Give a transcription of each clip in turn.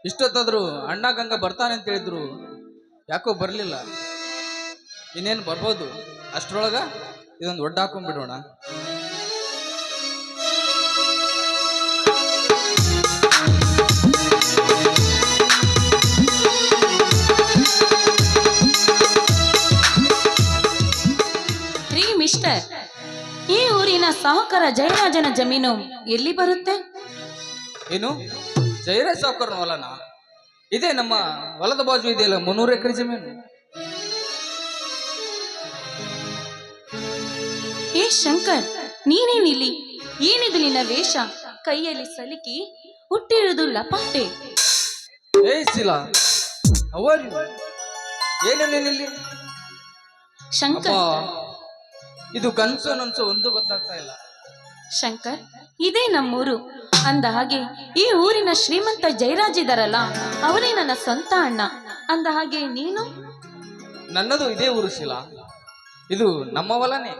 ಇಷ್ಟೊತ್ತಾದ್ರು ಅಣ್ಣ ಗಂಗ ಬರ್ತಾನೆ ಅಂತ ಹೇಳಿದ್ರು, ಯಾಕೋ ಬರ್ಲಿಲ್ಲ. ಇನ್ನೇನು ಬರ್ಬೋದು. ಅಷ್ಟ್ರೊಳಗ ಇದೊಂದು ಒಡ್ಡ ಹಾಕೊಂಡ್ಬಿಡೋಣ. ರೀ ಮಿಸ್ಟರ್, ಈ ಊರಿನ ಸಾಹುಕಾರ ಜಯರಾಜನ ಜಮೀನು ಎಲ್ಲಿ ಬರುತ್ತೆ? ಏನು ಜಯರಾಜ್ ಸಾಹುಕಾರನ ಹೊಲನ? ಇದೇ ನಮ್ಮ ಹೊಲದ ಬಾಜು ಇದೆಯಲ್ಲ 300 ಎಕರೆ ಜಮೀನು. ಏ ಶಂಕರ್, ನೀನೇನಿಲ್ಲಿ? ಏನಿದು ನಿನ್ನ ವೇಷ? ಕೈಯಲ್ಲಿ ಸಲಿಕಿ, ಹುಟ್ಟಿರುವುದು ಲಪಾಟೆ. ಏ ಶಿಲಾ, ಅವರು ಏನೇನಿಲ್ಲಿ? ಶಂಕರ್, ಇದು ಕನ್ಸು ನನ್ಸು ಒಂದು ಗೊತ್ತಾಗ್ತಾ ಇಲ್ಲ. ಶಂಕರ್, ಇದೇ ನಮ್ಮೂರು. ಅಂದ ಹಾಗೆ ಈ ಊರಿನ ಶ್ರೀಮಂತ ಜಯರಾಜ್ ಇದಾರಲ್ಲ, ಅವರೇ ನನ್ನ ಸ್ವಂತ ಅಣ್ಣ. ಅಂದ ಹಾಗೆ ನೀನು? ನನ್ನದು ಇದೇ ಊರು ಶಿಲಾ. ಇದು ನಮ್ಮ ಹೊಲನೇ.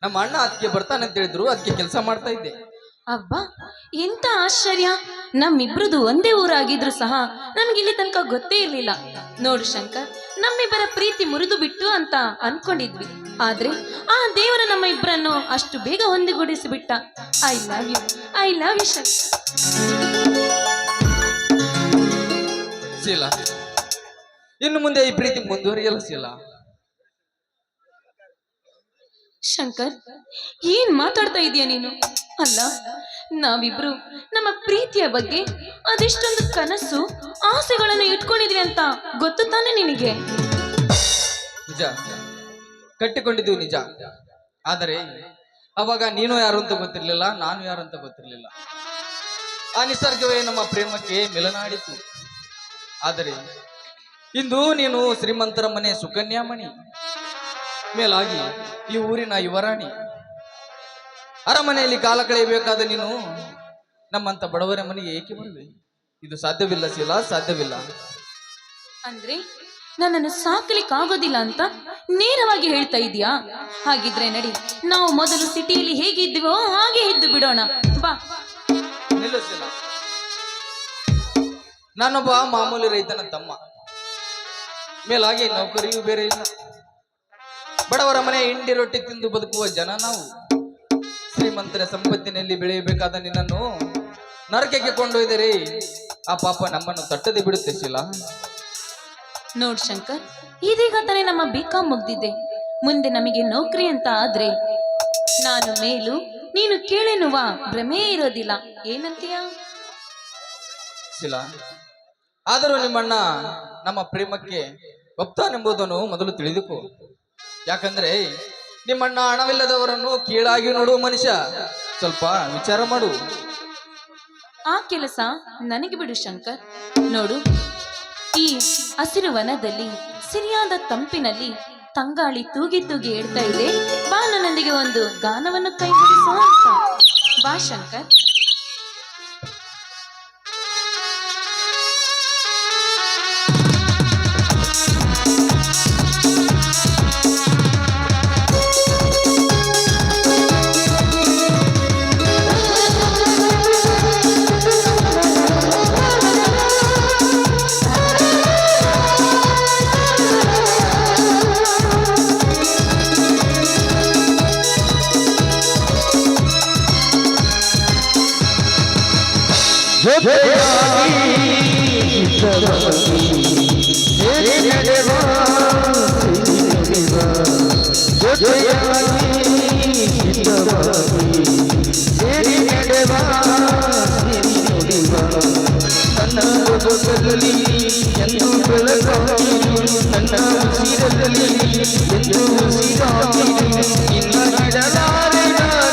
ನಮ್ಮ ಅಣ್ಣ ಅದಕ್ಕೆ ಬರ್ತಾನೆ ಅಂತ ಹೇಳಿದ್ರು, ಅದಕ್ಕೆ ಕೆಲಸ ಮಾಡ್ತಾ ಇದ್ದೆ. ಅಬ್ಬಾ, ಎಂತ ಆಶ್ಚರ್ಯ! ನಮ್ಮಿಬ್ರದು ಒಂದೇ ಊರಾಗಿದ್ರು ಸಹ ನಮ್ಗಿಲ್ಲಿ ತನಕ ಗೊತ್ತೇ ಇರ್ಲಿಲ್ಲ. ನೋಡು ಶಂಕರ್, ನಮ್ಮಿಬ್ಬರ ಪ್ರೀತಿ ಮುರಿದು ಬಿಟ್ಟು ಅಂತ ಅನ್ಕೊಂಡಿದ್ವಿ. ಆದ್ರೆ ಆ ದೇವರು ನಮ್ಮ ಇಬ್ಬರನ್ನು ಅಷ್ಟು ಬೇಗ ಹೊಂದಿಗೂಡಿಸಿಬಿಟ್ಟ. I love you, I love you Shankar. Sheela, ಇನ್ನು ಮುಂದೆ ಈ ಪ್ರೀತಿ ಮುಂದುವರಿಯಲ್ಲ ಶೀಲಾ. ಶಂಕರ್, ಏನ್ ಮಾತಾಡ್ತಾ ಇದೀಯ ನೀನು? ಅಲ್ಲ, ನಾವಿಬ್ರು ನಮ್ಮ ಪ್ರೀತಿಯ ಬಗ್ಗೆ ಅದೆಷ್ಟೊಂದು ಕನಸು ಆಸೆಗಳನ್ನು ಇಟ್ಕೊಂಡಿದ್ವಿ ಅಂತ ಗೊತ್ತು ತಾನೆ ನಿನಗೆ? ನಿಜ, ಕಟ್ಟಿಕೊಂಡಿದ್ದೀವಿ ನಿಜ. ಆದರೆ ಅವಾಗ ನೀನು ಯಾರು ಅಂತ ಗೊತ್ತಿರ್ಲಿಲ್ಲ, ನಾನು ಯಾರು ಅಂತ ಗೊತ್ತಿರ್ಲಿಲ್ಲ. ಆ ನಿಸರ್ಗವೇ ನಮ್ಮ ಪ್ರೇಮಕ್ಕೆ ಮಿಲನಾಡಿತು. ಆದರೆ ಇಂದು ನೀನು ಶ್ರೀಮಂತರ ಮನೆ ಸುಕನ್ಯಾಮಣಿ, ಮೇಲಾಗಿ ಈ ಊರಿನ ಯುವರಾಣಿ. ಅರಮನೆಯಲ್ಲಿ ಕಾಲ ಕಳೆಯಬೇಕಾದ ನೀನು ನಮ್ಮಂತ ಬಡವರ ಮನೆಗೆ ಏಕೆ ಬರುವೆ? ಇದು ಸಾಧ್ಯವಿಲ್ಲ ಶೀಲಾ, ಸಾಧ್ಯವಿಲ್ಲ. ಅಂದ್ರೆ ನನ್ನನ್ನು ಸಾಕಲಿಕ್ಕಾಗೋದಿಲ್ಲ ಅಂತ ನೇರವಾಗಿ ಹೇಳ್ತಾ ಇದೀಯಾ? ಹಾಗಿದ್ರೆ ನಡಿ, ನಾವು ಮೊದಲು ಸಿಟಿಯಲ್ಲಿ ಹೇಗಿದ್ದೀವೋ ಹಾಗೆ ಇದ್ದು ಬಿಡೋಣ. ಬಾ. ನಿಲ್ಲು ಶೀಲಾ, ನಾನೊಬ್ಬ ಮಾಮೂಲಿ ರೈತನ ತಮ್ಮ. ಮೇಲಾಗಿ ನೌಕರಿಯೂ ಬೇರೆ ಇಲ್ಲ. ಬಡವರ ಮನೆ ಹಿಂಡಿ ರೊಟ್ಟಿ ತಿಂದು ಬದುಕುವ ಜನ ನಾವು. ಶ್ರೀಮಂತರ ಸಂಪತ್ತಿನಲ್ಲಿ ಬೆಳೆಯಬೇಕಾದ ನಿನ್ನನ್ನು ನರಕಕ್ಕೆ ಕೊಂಡೊಯ್ದರೆ ಆ ಪಾಪ ನಮ್ಮನ್ನು ತಟ್ಟದೆ ಬಿಡುತ್ತೆ ಶೀಲಾ. ನೋಡ್ ಶಂಕರ್, ಇದೀಗ ತಾನೇ ನಮ್ಮ B.Com ಮುಗ್ದಿದೆ. ಮುಂದೆ ನಮಗೆ ನೌಕರಿ ಅಂತ ಆದ್ರೆ ನಾನು ಮೇಲು ನೀನು ಕೇಳೆನ್ನುವ ಭ್ರಮೆ ಇರೋದಿಲ್ಲ. ಏನಂತೀಯ? ಶೀಲಾ, ಆದರೂ ನಿಮ್ಮಣ್ಣ ನಮ್ಮ ಪ್ರೇಮಕ್ಕೆ ಒಪ್ತಾನೆಂಬುದನ್ನು ಮೊದಲು ತಿಳಿದುಕೋ. ಯಾಕಂದ್ರೆ ನಿಮ್ಮಣ್ಣ ಹಣವಿಲ್ಲದವರನ್ನು ಕೀಳಾಗಿ ನೋಡುವ ಮನುಷ್ಯ. ಸ್ವಲ್ಪ ವಿಚಾರ ಮಾಡು. ಆ ಕೆಲಸ ನನಗೆ ಬಿಡು ಶಂಕರ್. ನೋಡು, ಈ ಹಸಿರು ವನದಲ್ಲಿ ಸಿರಿಯಾದ ತಂಪಿನಲ್ಲಿ ತಂಗಾಳಿ ತೂಗಿ ತೂಗಿ ಹೇಳ್ತಾ ಇದೆ, ಬಾ ನನ್ನೊಂದಿಗೆ ಒಂದು ಗಾನವನ್ನು ಕೈಗೂಡಿಸುವ ಅಂತ. ಬಾ ಶಂಕರ್. ನನ್ನ ಎಂದು ಉಸಿರಾಗಿರು ನಿನ್ನ ಬಿಡಲಾರೆ ನಾನು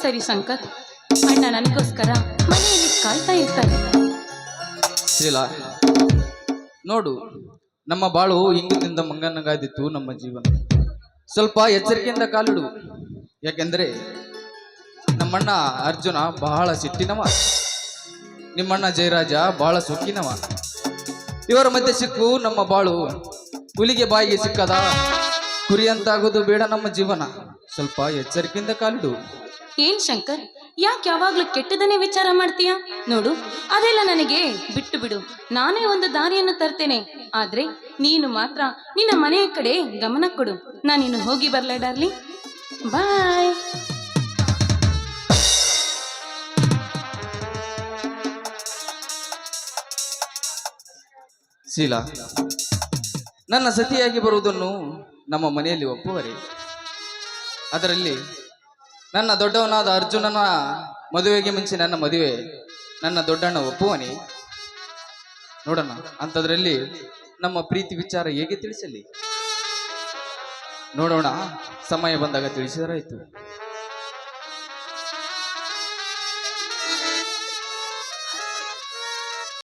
ಸರಿ ಶಂಕರ್, ಅಣ್ಣ ನನಗೋಸ್ಕರ ಮನೆಯಲ್ಲಿ ಕಾಯ್ತಾ ಇರ್ತಾರೆ. ಶೀಲಾ, ನೋಡು, ನಮ್ಮ ಬಾಳು ಇಂಗಿನಿಂದ ಮಂಗನಗಾದಿತ್ತು ನಮ್ಮ ಜೀವನ. ಸ್ವಲ್ಪ ಎಚ್ಚರಿಕೆಯಿಂದ ಕಾಲಿಡು. ಯಾಕೆಂದ್ರೆ ನಮ್ಮಣ್ಣ ಅರ್ಜುನ ಬಹಳ ಸಿಟ್ಟಿನವ, ನಿಮ್ಮಣ್ಣ ಜಯರಾಜ ಬಹಳ ಸೊಕ್ಕಿನವ. ಇವರ ಮಧ್ಯೆ ಸಿಕ್ಕು ನಮ್ಮ ಬಾಳು ಹುಲಿಗೆ ಬಾಯಿಗೆ ಸಿಕ್ಕದ ಕುರಿ ಅಂತಾಗೋದು ಬೇಡ ನಮ್ಮ ಜೀವನ. ಸ್ವಲ್ಪ ಎಚ್ಚರಿಕೆಯಿಂದ ಕಾಲಿಡು. ಏನ್ ಶಂಕರ್, ಯಾಕೆ ಯಾವಾಗ್ಲೂ ಕೆಟ್ಟದನ್ನೇ ವಿಚಾರ ಮಾಡ್ತೀಯ? ನೋಡು, ಅದೆಲ್ಲ ನನಗೆ ಬಿಟ್ಟು ಬಿಡು. ನಾನೇ ಒಂದು ದಾರಿಯನ್ನು ತರ್ತೇನೆ. ಆದ್ರೆ ನೀನು ಮಾತ್ರ ನಿನ್ನ ಮನೆಯ ಕಡೆ ಗಮನ ಕೊಡು. ನಾನಿನ್ನು ಹೋಗಿ ಬರ್ಲೇ ಡಾರ್ಲಿಂಗ್. ಬಾಯ್. ಶೀಲಾ, ನನ್ನ ಸತಿಯಾಗಿ ಬರುವುದನ್ನು ನಮ್ಮ ಮನೆಯಲ್ಲಿ ಒಪ್ಪುವರೆ. ಅದರಲ್ಲಿ ನನ್ನ ದೊಡ್ಡವನಾದ ಅರ್ಜುನನ ಮದುವೆಗೆ ಮುಂಚೆ ನನ್ನ ಮದುವೆ ನನ್ನ ದೊಡ್ಡಣ್ಣ ಒಪ್ಪುವನೇ? ನೋಡೋಣ, ಅಂಥದ್ರಲ್ಲಿ ನಮ್ಮ ಪ್ರೀತಿ ವಿಚಾರ ಹೇಗೆ ತಿಳಿಸಲಿ? ನೋಡೋಣ, ಸಮಯ ಬಂದಾಗ ತಿಳಿಸಿದರಾಯ್ತು.